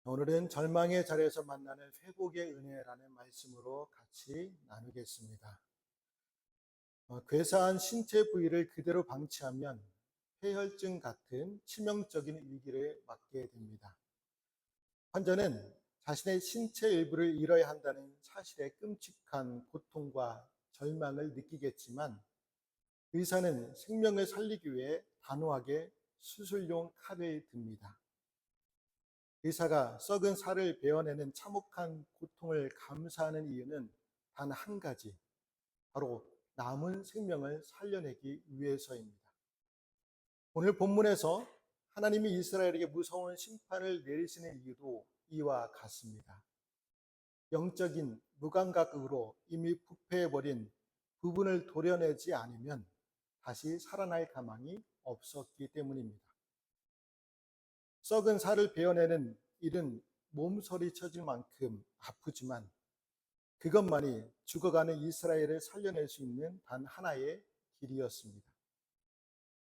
오늘은 절망의 자리에서 만나는 회복의 은혜라는 말씀으로 같이 나누겠습니다. 괴사한 신체 부위를 그대로 방치하면 폐혈증 같은 치명적인 위기를 맞게 됩니다. 환자는 자신의 신체 일부를 잃어야 한다는 사실에 끔찍한 고통과 절망을 느끼겠지만, 의사는 생명을 살리기 위해 단호하게 수술용 칼을 듭니다. 의사가 썩은 살을 베어내는 참혹한 고통을 감수하는 이유는 단 한 가지, 바로 남은 생명을 살려내기 위해서입니다. 오늘 본문에서 하나님이 이스라엘에게 무서운 심판을 내리시는 이유도 이와 같습니다. 영적인 무감각으로 이미 부패해버린 부분을 도려내지 않으면 다시 살아날 가망이 없었기 때문입니다. 썩은 살을 베어내는 일은 몸서리 쳐질 만큼 아프지만, 그것만이 죽어가는 이스라엘을 살려낼 수 있는 단 하나의 길이었습니다.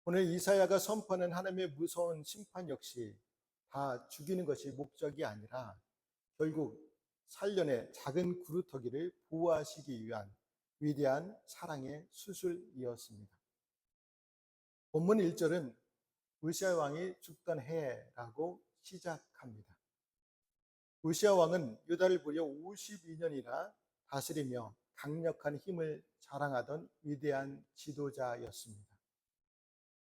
오늘 이사야가 선포하는 하나님의 무서운 심판 역시 다 죽이는 것이 목적이 아니라 결국 살려내 작은 구루터기를 보호하시기 위한 위대한 사랑의 수술이었습니다. 본문 1절은 우시아 왕이 죽던 해라고 시작합니다. 우시아 왕은 유다를 무려 52년이나 다스리며 강력한 힘을 자랑하던 위대한 지도자였습니다.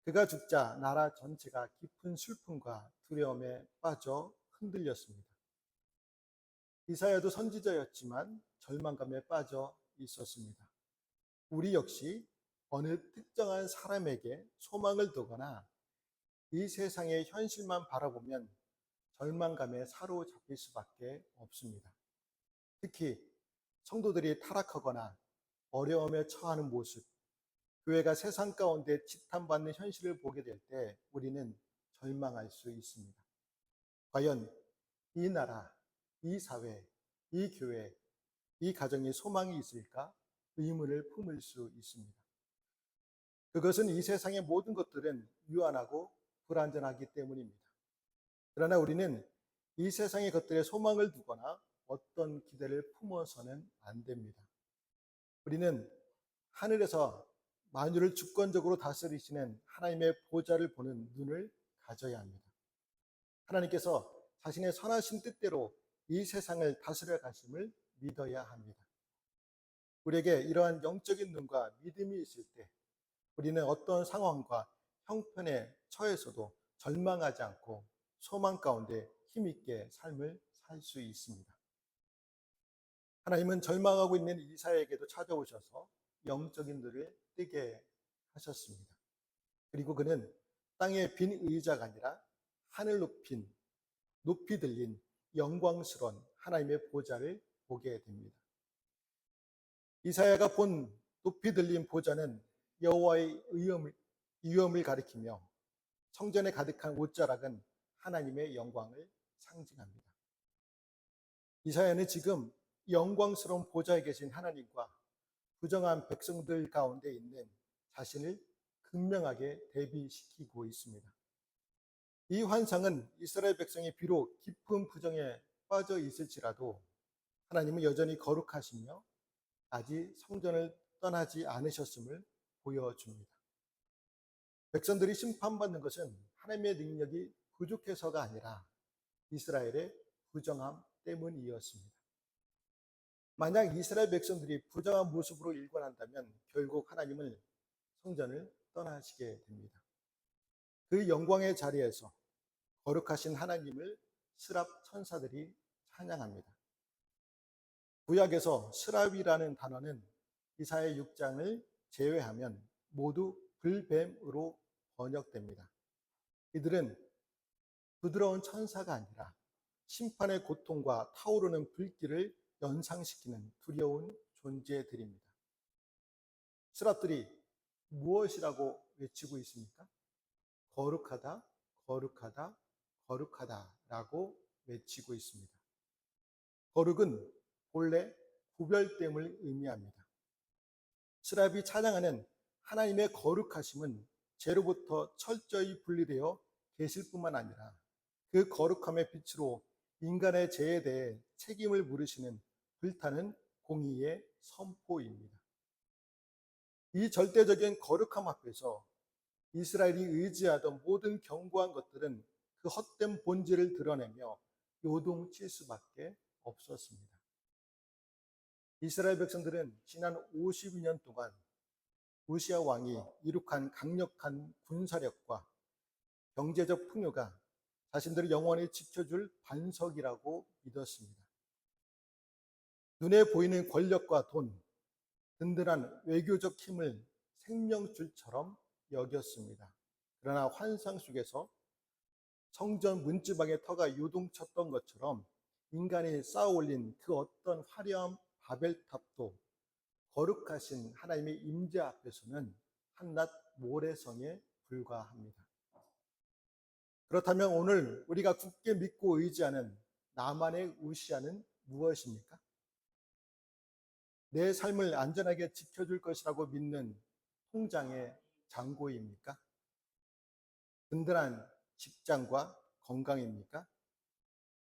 그가 죽자 나라 전체가 깊은 슬픔과 두려움에 빠져 흔들렸습니다. 이사야도 선지자였지만 절망감에 빠져 있었습니다. 우리 역시 어느 특정한 사람에게 소망을 두거나 이 세상의 현실만 바라보면 절망감에 사로잡힐 수밖에 없습니다. 특히 성도들이 타락하거나 어려움에 처하는 모습, 교회가 세상 가운데 지탄받는 현실을 보게 될 때 우리는 절망할 수 있습니다. 과연 이 나라, 이 사회, 이 교회, 이 가정에 소망이 있을까? 의문을 품을 수 있습니다. 그것은 이 세상의 모든 것들은 유한하고 불완전하기 때문입니다. 그러나 우리는 이 세상의 것들에 소망을 두거나 어떤 기대를 품어서는 안 됩니다. 우리는 하늘에서 만유를 주권적으로 다스리시는 하나님의 보좌를 보는 눈을 가져야 합니다. 하나님께서 자신의 선하신 뜻대로 이 세상을 다스려 가심을 믿어야 합니다. 우리에게 이러한 영적인 눈과 믿음이 있을 때 우리는 어떤 상황과 형편에 처해서도 절망하지 않고 소망 가운데 힘있게 삶을 살 수 있습니다. 하나님은 절망하고 있는 이사야에게도 찾아오셔서 영적인 눈을 뜨게 하셨습니다. 그리고 그는 땅의 빈 의자가 아니라 하늘 높이 들린 영광스러운 하나님의 보좌를 보게 됩니다. 이사야가 본 높이 들린 보좌는 여호와의 위엄을 가리키며 성전에 가득한 옷자락은 하나님의 영광을 상징합니다. 이사야는 지금 영광스러운 보좌에 계신 하나님과 부정한 백성들 가운데 있는 자신을 극명하게 대비시키고 있습니다. 이 환상은 이스라엘 백성이 비록 깊은 부정에 빠져 있을지라도 하나님은 여전히 거룩하시며 아직 성전을 떠나지 않으셨음을 보여줍니다. 백성들이 심판받는 것은 하나님의 능력이 부족해서가 아니라 이스라엘의 부정함 때문이었습니다. 만약 이스라엘 백성들이 부정한 모습으로 일관한다면 결국 하나님은 성전을 떠나시게 됩니다. 그 영광의 자리에서 거룩하신 하나님을 스랍 천사들이 찬양합니다. 구약에서 스랍이라는 단어는 이사야 6장을 제외하면 모두 불뱀으로 번역됩니다. 이들은 부드러운 천사가 아니라 심판의 고통과 타오르는 불길을 연상시키는 두려운 존재들입니다. 스랍들이 무엇이라고 외치고 있습니까? 거룩하다, 거룩하다, 거룩하다라고 외치고 있습니다. 거룩은 본래 구별됨을 의미합니다. 스랍이 찬양하는 하나님의 거룩하심은 죄로부터 철저히 분리되어 계실 뿐만 아니라 그 거룩함의 빛으로 인간의 죄에 대해 책임을 물으시는 불타는 공의의 선포입니다. 이 절대적인 거룩함 앞에서 이스라엘이 의지하던 모든 견고한 것들은 그 헛된 본질을 드러내며 요동칠 수밖에 없었습니다. 이스라엘 백성들은 지난 52년 동안 우시아 왕이 이룩한 강력한 군사력과 경제적 풍요가 자신들을 영원히 지켜줄 반석이라고 믿었습니다. 눈에 보이는 권력과 돈, 든든한 외교적 힘을 생명줄처럼 여겼습니다. 그러나 환상 속에서 성전 문지방의 터가 요동쳤던 것처럼 인간이 쌓아 올린 그 어떤 화려한 바벨탑도 거룩하신 하나님의 임재 앞에서는 한낱 모래성에 불과합니다. 그렇다면 오늘 우리가 굳게 믿고 의지하는 나만의 우시아는 무엇입니까? 내 삶을 안전하게 지켜줄 것이라고 믿는 통장의 잔고입니까? 든든한 직장과 건강입니까?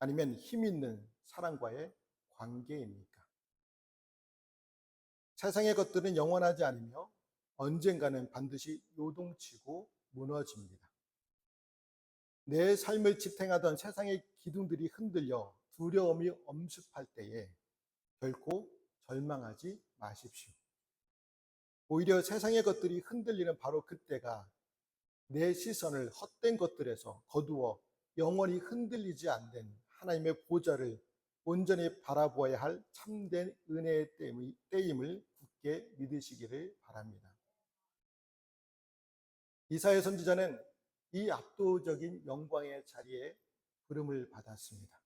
아니면 힘 있는 사랑과의 관계입니까? 세상의 것들은 영원하지 않으며 언젠가는 반드시 요동치고 무너집니다. 내 삶을 지탱하던 세상의 기둥들이 흔들려 두려움이 엄습할 때에 결코 절망하지 마십시오. 오히려 세상의 것들이 흔들리는 바로 그때가 내 시선을 헛된 것들에서 거두어 영원히 흔들리지 않는 하나님의 보좌를 온전히 바라보아야 할 참된 은혜의 때임을 굳게 믿으시기를 바랍니다. 이사야 선지자는 이 압도적인 영광의 자리에 부름을 받았습니다.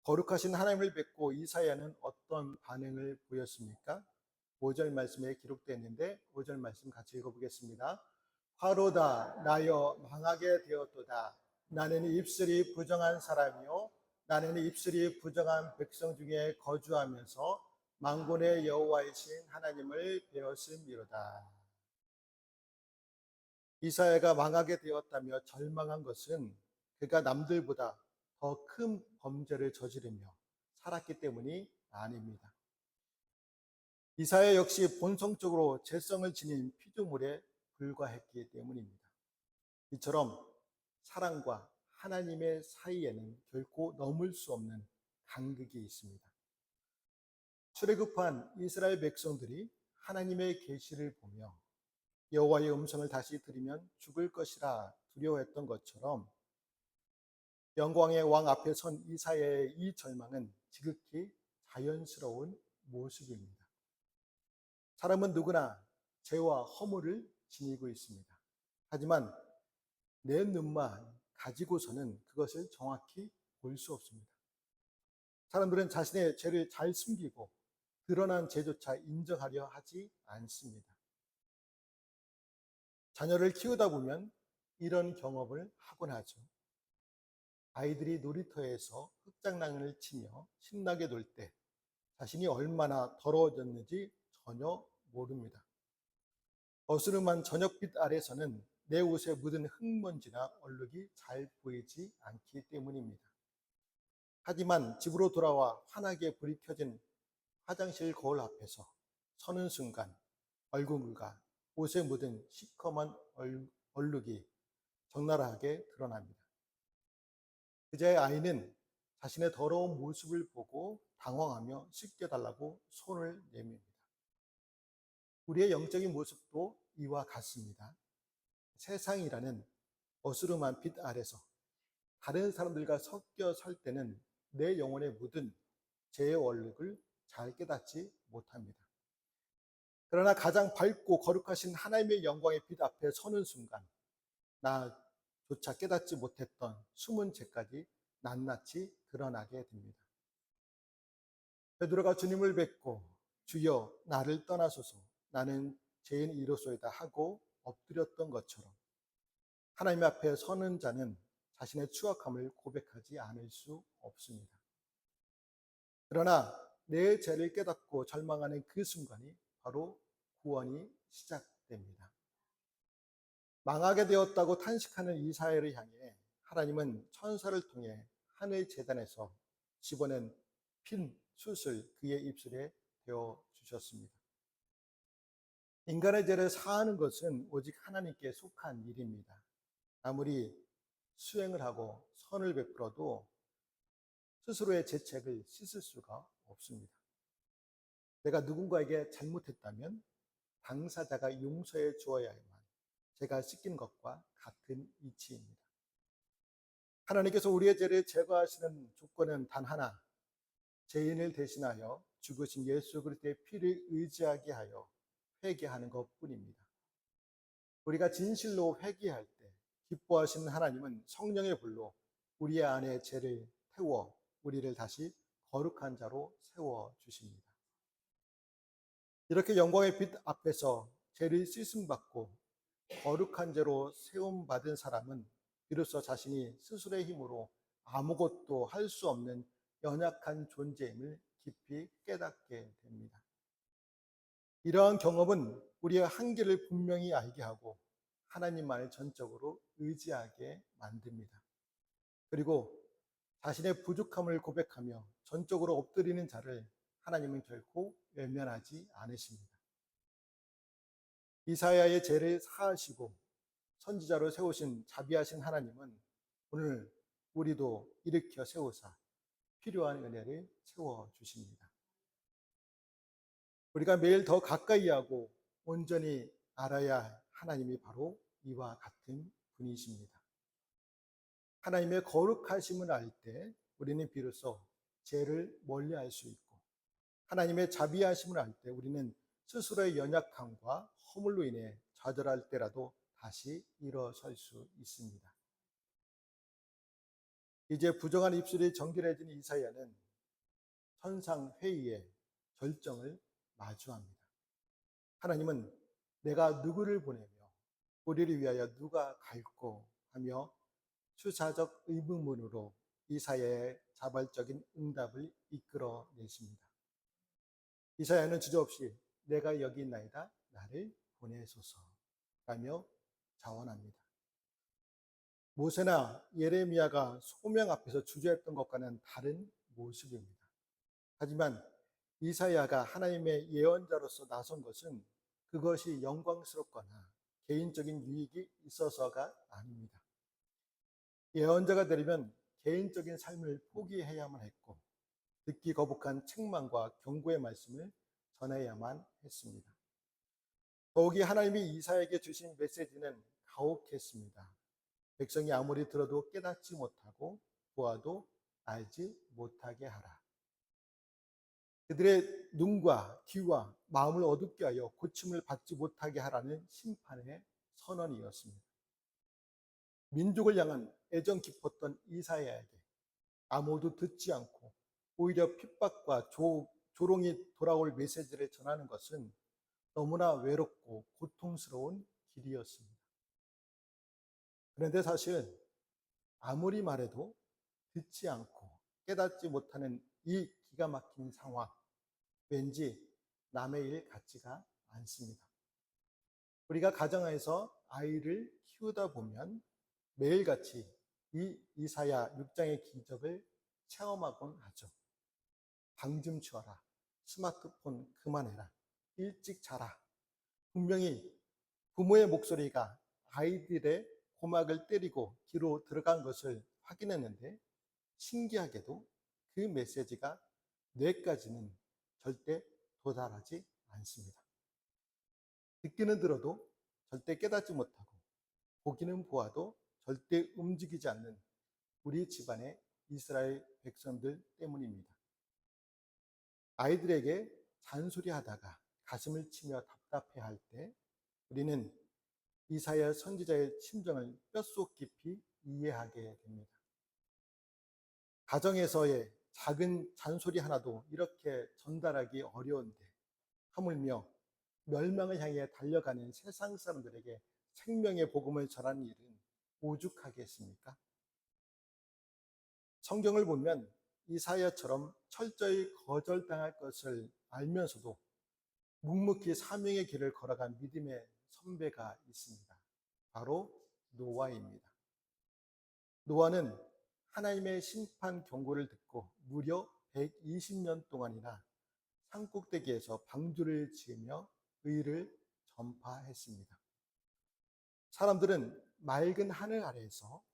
거룩하신 하나님을 뵙고 이사야는 어떤 반응을 보였습니까? 5절 말씀에 기록되어 있는데 5절 말씀 같이 읽어보겠습니다. 화로다 나여 망하게 되었도다. 나는 입술이 부정한 사람이요 나는 입술이 부정한 백성 중에 거주하면서 만군의 여호와이신 하나님을 배웠음이로다. 이사야가 망하게 되었다며 절망한 것은 그가 남들보다 더 큰 범죄를 저지르며 살았기 때문이 아닙니다. 이사야 역시 본성적으로 죄성을 지닌 피조물에 불과했기 때문입니다. 이처럼 사랑과 하나님의 사이에는 결코 넘을 수 없는 간극이 있습니다. 출애굽한 이스라엘 백성들이 하나님의 계시를 보며 여호와의 음성을 다시 들으면 죽을 것이라 두려워했던 것처럼 영광의 왕 앞에 선 이사야의 이 절망은 지극히 자연스러운 모습입니다. 사람은 누구나 죄와 허물을 지니고 있습니다. 하지만 내 눈만 가지고서는 그것을 정확히 볼 수 없습니다. 사람들은 자신의 죄를 잘 숨기고 드러난 죄조차 인정하려 하지 않습니다. 자녀를 키우다 보면 이런 경험을 하곤 하죠. 아이들이 놀이터에서 흙장난을 치며 신나게 놀 때 자신이 얼마나 더러워졌는지 전혀 모릅니다. 어스름한 저녁빛 아래서는 내 옷에 묻은 흙먼지나 얼룩이 잘 보이지 않기 때문입니다. 하지만 집으로 돌아와 환하게 불이 켜진 화장실 거울 앞에서 서는 순간 얼굴과 옷에 묻은 시커먼 얼룩이 적나라하게 드러납니다. 그제야 아이는 자신의 더러운 모습을 보고 당황하며 씻겨달라고 손을 내밉니다. 우리의 영적인 모습도 이와 같습니다. 세상이라는 어스름한 빛 아래서 다른 사람들과 섞여 살 때는 내 영혼에 묻은 죄의 얼룩을 잘 깨닫지 못합니다. 그러나 가장 밝고 거룩하신 하나님의 영광의 빛 앞에 서는 순간 나조차 깨닫지 못했던 숨은 죄까지 낱낱이 드러나게 됩니다. 베드로가 주님을 뵙고 주여 나를 떠나소서 나는 죄인이로소이다 하고 엎드렸던 것처럼 하나님 앞에 서는 자는 자신의 추악함을 고백하지 않을 수 없습니다. 그러나 내 죄를 깨닫고 절망하는 그 순간이 바로 구원이 시작됩니다. 망하게 되었다고 탄식하는 이사야를 향해 하나님은 천사를 통해 하늘 제단에서 집어낸 핀 숯을 그의 입술에 대어 주셨습니다. 인간의 죄를 사하는 것은 오직 하나님께 속한 일입니다. 아무리 수행을 하고 선을 베풀어도 스스로의 죄책을 씻을 수가 없습니다. 내가 누군가에게 잘못했다면 당사자가 용서해 주어야만 제가 씻긴 것과 같은 이치입니다. 하나님께서 우리의 죄를 제거하시는 조건은 단 하나, 죄인을 대신하여 죽으신 예수 그리스도의 피를 의지하게 하여 회개하는 것뿐입니다. 우리가 진실로 회개할 때 기뻐하시는 하나님은 성령의 불로 우리 안에 죄를 태워 우리를 다시 거룩한 자로 세워 주십니다. 이렇게 영광의 빛 앞에서 죄를 씻음 받고 거룩한 죄로 세움 받은 사람은 비로소 자신이 스스로의 힘으로 아무것도 할 수 없는 연약한 존재임을 깊이 깨닫게 됩니다. 이러한 경험은 우리의 한계를 분명히 알게 하고 하나님만을 전적으로 의지하게 만듭니다. 그리고 자신의 부족함을 고백하며 전적으로 엎드리는 자를 하나님은 결코 외면하지 않으십니다. 이사야의 죄를 사하시고 선지자로 세우신 자비하신 하나님은 오늘 우리도 일으켜 세우사 필요한 은혜를 채워주십니다. 우리가 매일 더 가까이 하고 온전히 알아야 할 하나님이 바로 이와 같은 분이십니다. 하나님의 거룩하심을 알 때 우리는 비로소 죄를 멀리할 수 있고 하나님의 자비하심을 알 때 우리는 스스로의 연약함과 허물로 인해 좌절할 때라도 다시 일어설 수 있습니다. 이제 부정한 입술이 정결해진 이사야는 천상회의의 결정을 마주합니다. 하나님은 내가 누구를 보내며 우리를 위하여 누가 갈꼬 하며 수사적 의문문으로 이사야의 자발적인 응답을 이끌어내십니다. 이사야는 주저없이 내가 여기 있나이다 나를 보내소서 라며 자원합니다. 모세나 예레미야가 소명 앞에서 주저했던 것과는 다른 모습입니다. 하지만 이사야가 하나님의 예언자로서 나선 것은 그것이 영광스럽거나 개인적인 유익이 있어서가 아닙니다. 예언자가 되려면 개인적인 삶을 포기해야만 했고 듣기 거북한 책망과 경고의 말씀을 전해야만 했습니다. 더욱이 하나님이 이사야에게 주신 메시지는 가혹했습니다. 백성이 아무리 들어도 깨닫지 못하고 보아도 알지 못하게 하라. 그들의 눈과 귀와 마음을 어둡게 하여 고침을 받지 못하게 하라는 심판의 선언이었습니다. 민족을 향한 애정 깊었던 이사야에게 아무도 듣지 않고 오히려 핍박과 조롱이 돌아올 메시지를 전하는 것은 너무나 외롭고 고통스러운 길이었습니다. 그런데 사실 아무리 말해도 듣지 않고 깨닫지 못하는 이 기가 막힌 상황, 왠지 남의 일 같지가 않습니다. 우리가 가정에서 아이를 키우다 보면 매일같이 이 이사야 6장의 기적을 체험하곤 하죠. 방 좀 치워라. 스마트폰 그만해라. 일찍 자라. 분명히 부모의 목소리가 아이들의 고막을 때리고 귀로 들어간 것을 확인했는데 신기하게도 그 메시지가 뇌까지는 절대 도달하지 않습니다. 듣기는 들어도 절대 깨닫지 못하고 보기는 보아도 절대 움직이지 않는 우리 집안의 이스라엘 백성들 때문입니다. 아이들에게 잔소리하다가 가슴을 치며 답답해할 때 우리는 이사야 선지자의 심정을 뼛속 깊이 이해하게 됩니다. 가정에서의 작은 잔소리 하나도 이렇게 전달하기 어려운데 하물며 멸망을 향해 달려가는 세상 사람들에게 생명의 복음을 전하는 일은 오죽하겠습니까? 성경을 보면 이사야처럼 철저히 거절당할 것을 알면서도 묵묵히 사명의 길을 걸어간 믿음의 선배가 있습니다. 바로 노아입니다. 노아는 하나님의 심판 경고를 듣고 무려 120년 동안이나 산꼭대기에서 방주를 지으며 의를 전파했습니다. 사람들은 맑은 하늘 아래에서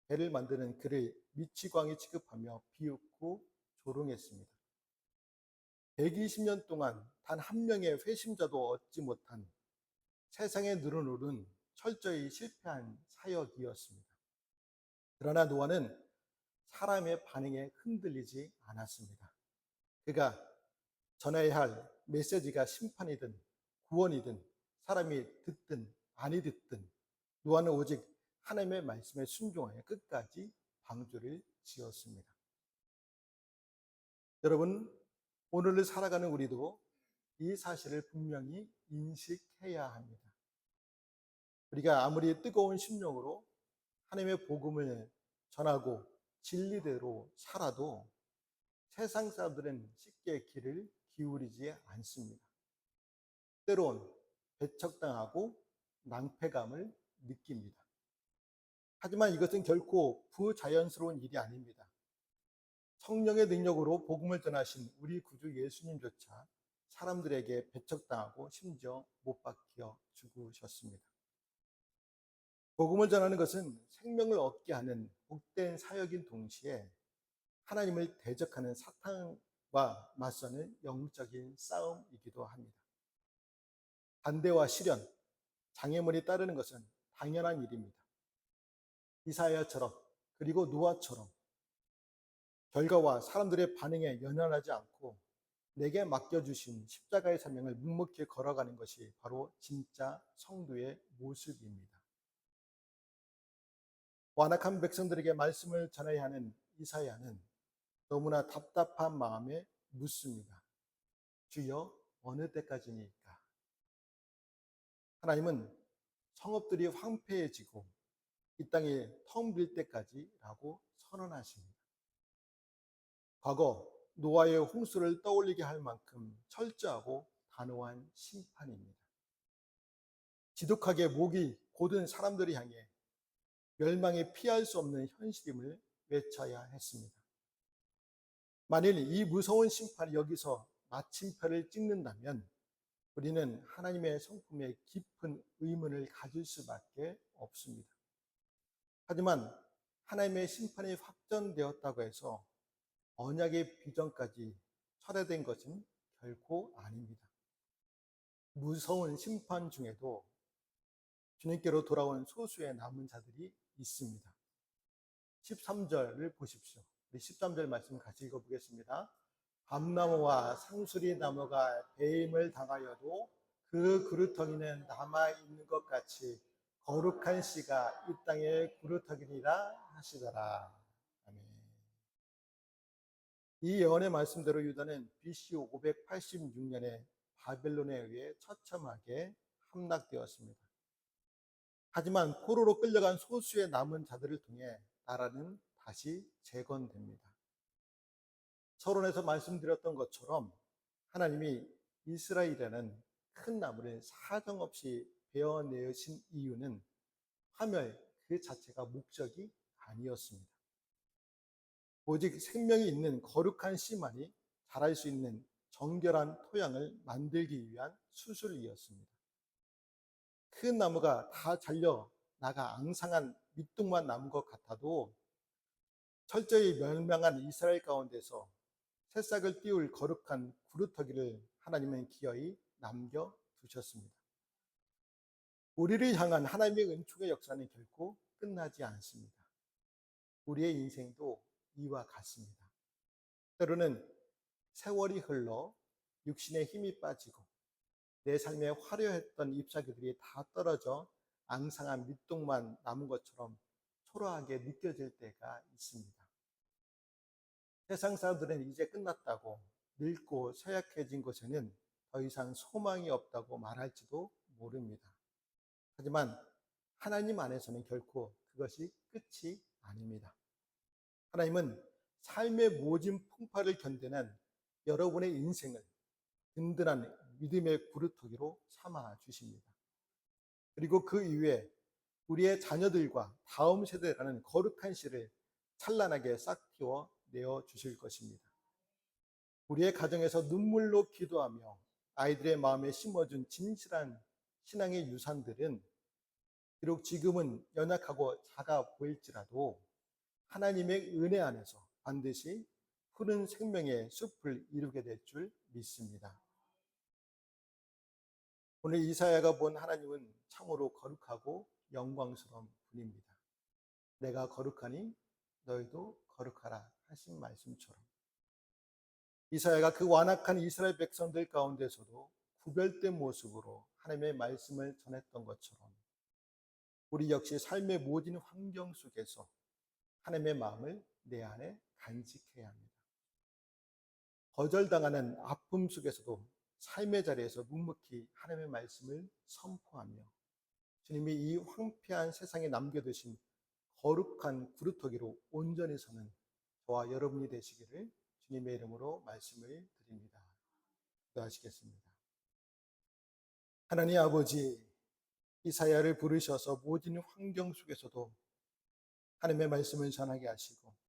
배를 만드는 그를 미치광이 취급하며 비웃고 조롱했습니다. 120년 동안 단 한 명의 회심자도 얻지 못한 세상에 늘어놓은 철저히 실패한 사역이었습니다. 그러나 노아는 사람의 반응에 흔들리지 않았습니다. 그가 전해야 할 메시지가 심판이든 구원이든 사람이 듣든 아니 듣든 노아는 오직 하나님의 말씀에 순종하여 끝까지 방주를 지었습니다. 여러분, 오늘을 살아가는 우리도 이 사실을 분명히 인식해야 합니다. 우리가 아무리 뜨거운 심령으로 하나님의 복음을 전하고 진리대로 살아도 세상 사람들은 쉽게 귀를 기울이지 않습니다. 때론 배척당하고 낭패감을 느낍니다. 하지만 이것은 결코 부자연스러운 일이 아닙니다. 성령의 능력으로 복음을 전하신 우리 구주 예수님조차 사람들에게 배척당하고 심지어 못 박혀 죽으셨습니다. 복음을 전하는 것은 생명을 얻게 하는 복된 사역인 동시에 하나님을 대적하는 사탄과 맞서는 영적인 싸움이기도 합니다. 반대와 시련, 장애물이 따르는 것은 당연한 일입니다. 이사야처럼 그리고 노아처럼 결과와 사람들의 반응에 연연하지 않고 내게 맡겨주신 십자가의 사명을 묵묵히 걸어가는 것이 바로 진짜 성도의 모습입니다. 완악한 백성들에게 말씀을 전해야 하는 이사야는 너무나 답답한 마음에 묻습니다. 주여, 어느 때까지니까? 하나님은 성읍들이 황폐해지고 이 땅이 텅 빌 때까지라고 선언하십니다. 과거 노아의 홍수를 떠올리게 할 만큼 철저하고 단호한 심판입니다. 지독하게 목이 곧은 사람들을 향해 멸망에 피할 수 없는 현실임을 외쳐야 했습니다. 만일 이 무서운 심판이 여기서 마침표를 찍는다면 우리는 하나님의 성품에 깊은 의문을 가질 수밖에 없습니다. 하지만 하나님의 심판이 확정되었다고 해서 언약의 비전까지 철회된 것은 결코 아닙니다. 무서운 심판 중에도 주님께로 돌아온 소수의 남은 자들이 있습니다. 13절을 보십시오. 우리 13절 말씀 같이 읽어보겠습니다. 밤나무와 상수리 나무가 배임을 당하여도 그 그루터기는 남아있는 것 같이 거룩한 씨가 이 땅의 그루터기니라 하시더라. 아멘. 이 예언의 말씀대로 유다는 BC 586년에 바벨론에 의해 처참하게 함락되었습니다. 하지만 포로로 끌려간 소수의 남은 자들을 통해 나라는 다시 재건됩니다. 서론에서 말씀드렸던 것처럼 하나님이 이스라엘에는 큰 나무를 사정없이 베어내신 이유는 파멸 그 자체가 목적이 아니었습니다. 오직 생명이 있는 거룩한 씨만이 자랄 수 있는 정결한 토양을 만들기 위한 수술이었습니다. 큰 나무가 다 잘려 나가 앙상한 밑둥만 남은 것 같아도 철저히 멸망한 이스라엘 가운데서 새싹을 띄울 거룩한 구루터기를 하나님은 기어이 남겨두셨습니다. 우리를 향한 하나님의 은총의 역사는 결코 끝나지 않습니다. 우리의 인생도 이와 같습니다. 때로는 세월이 흘러 육신의 힘이 빠지고 내 삶에 화려했던 잎사귀들이 다 떨어져 앙상한 밑둥만 남은 것처럼 초라하게 느껴질 때가 있습니다. 세상 사람들은 이제 끝났다고 늙고 쇠약해진 것에는 더 이상 소망이 없다고 말할지도 모릅니다. 하지만 하나님 안에서는 결코 그것이 끝이 아닙니다. 하나님은 삶의 모진 풍파를 견디는 여러분의 인생을 든든한 믿음의 구루터기로 삼아 주십니다. 그리고 그 이후에 우리의 자녀들과 다음 세대라는 거룩한 씨를 찬란하게 싹 틔워 내어 주실 것입니다. 우리의 가정에서 눈물로 기도하며 아이들의 마음에 심어준 진실한 신앙의 유산들은 비록 지금은 연약하고 작아 보일지라도 하나님의 은혜 안에서 반드시 푸른 생명의 숲을 이루게 될 줄 믿습니다. 오늘 이사야가 본 하나님은 참으로 거룩하고 영광스러운 분입니다. 내가 거룩하니 너희도 거룩하라 하신 말씀처럼 이사야가 그 완악한 이스라엘 백성들 가운데서도 구별된 모습으로 하나님의 말씀을 전했던 것처럼 우리 역시 삶의 모든 환경 속에서 하나님의 마음을 내 안에 간직해야 합니다. 거절당하는 아픔 속에서도 삶의 자리에서 묵묵히 하나님의 말씀을 선포하며 주님이 이 황폐한 세상에 남겨두신 거룩한 구루터기로 온전히 서는 저와 여러분이 되시기를 주님의 이름으로 말씀을 드립니다. 기도하시겠습니다. 하나님 아버지, 이사야를 부르셔서 모든 환경 속에서도 하나님의 말씀을 전하게 하시고